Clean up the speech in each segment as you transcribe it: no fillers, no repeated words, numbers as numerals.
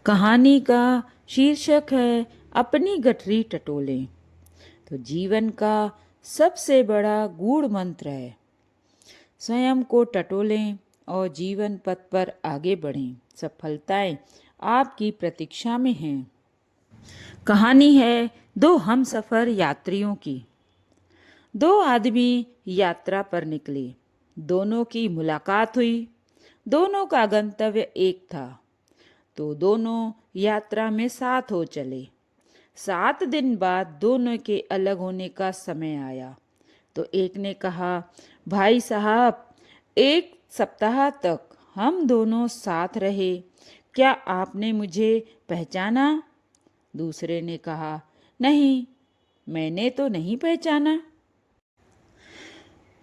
कहानी का शीर्षक है अपनी गठरी टटोलें। तो जीवन का सबसे बड़ा गूढ़ मंत्र है, स्वयं को टटोलें और जीवन पथ पर आगे बढ़ें। सफलताएं आपकी प्रतीक्षा में हैं। कहानी है दो हमसफर यात्रियों की। दो आदमी यात्रा पर निकले, दोनों की मुलाकात हुई। दोनों का गंतव्य एक था, तो दोनों यात्रा में साथ हो चले। 7 दिन बाद दोनों के अलग होने का समय आया। तो एक ने कहा, भाई साहब, 1 सप्ताह तक हम दोनों साथ रहे, क्या आपने मुझे पहचाना? दूसरे ने कहा, नहीं, मैंने तो नहीं पहचाना।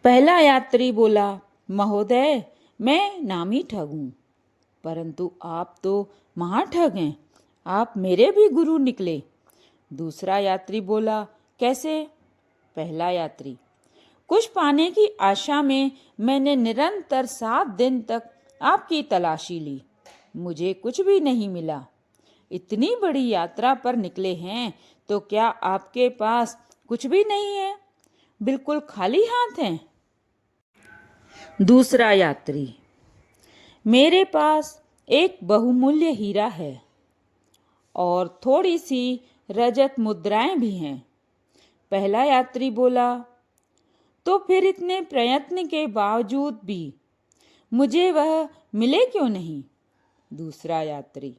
पहला यात्री बोला, महोदय, मैं नामी ठग हूँ, परंतु आप तो महाठग हैं, आप मेरे भी गुरु निकले। दूसरा यात्री बोला, कैसे? पहला यात्री, कुछ पाने की आशा में मैंने निरंतर 7 दिन तक आपकी तलाशी ली, मुझे कुछ भी नहीं मिला। इतनी बड़ी यात्रा पर निकले हैं तो क्या आपके पास कुछ भी नहीं है? बिल्कुल खाली हाथ हैं। दूसरा यात्री, मेरे पास एक बहुमूल्य हीरा है और थोड़ी सी रजत मुद्राएं भी हैं। पहला यात्री बोला, तो फिर इतने प्रयत्न के बावजूद भी मुझे वह मिले क्यों नहीं? दूसरा यात्री,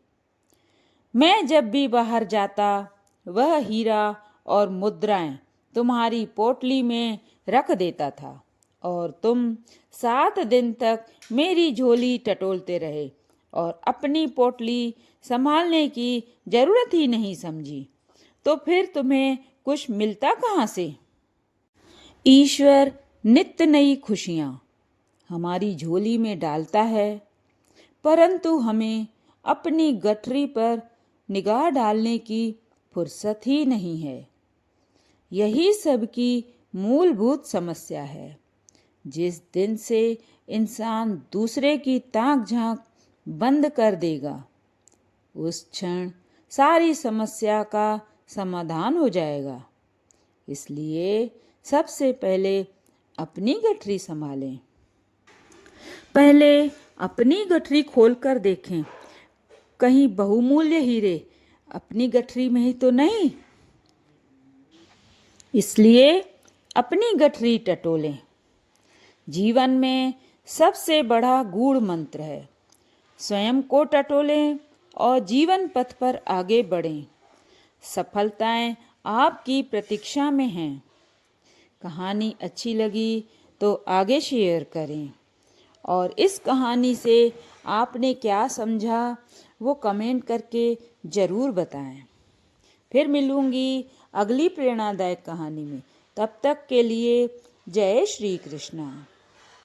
मैं जब भी बाहर जाता वह हीरा और मुद्राएं तुम्हारी पोटली में रख देता था और तुम 7 दिन तक मेरी झोली टटोलते रहे और अपनी पोटली संभालने की जरूरत ही नहीं समझी, तो फिर तुम्हें कुछ मिलता कहाँ से? ईश्वर नित्य नई खुशियाँ हमारी झोली में डालता है, परंतु हमें अपनी गठरी पर निगाह डालने की फुर्सत ही नहीं है। यही सबकी मूलभूत समस्या है। जिस दिन से इंसान दूसरे की ताक झांक बंद कर देगा, उस क्षण सारी समस्या का समाधान हो जाएगा। इसलिए सबसे पहले अपनी गठरी संभालें। पहले अपनी गठरी खोलकर देखें, कहीं बहुमूल्य हीरे अपनी गठरी में ही तो नहीं। इसलिए अपनी गठरी टटोलें। जीवन में सबसे बड़ा गूढ़ मंत्र है, स्वयं को टटोलें और जीवन पथ पर आगे बढ़ें। सफलताएं आपकी प्रतीक्षा में हैं। कहानी अच्छी लगी तो आगे शेयर करें और इस कहानी से आपने क्या समझा वो कमेंट करके ज़रूर बताएं। फिर मिलूंगी अगली प्रेरणादायक कहानी में। तब तक के लिए जय श्री कृष्णा।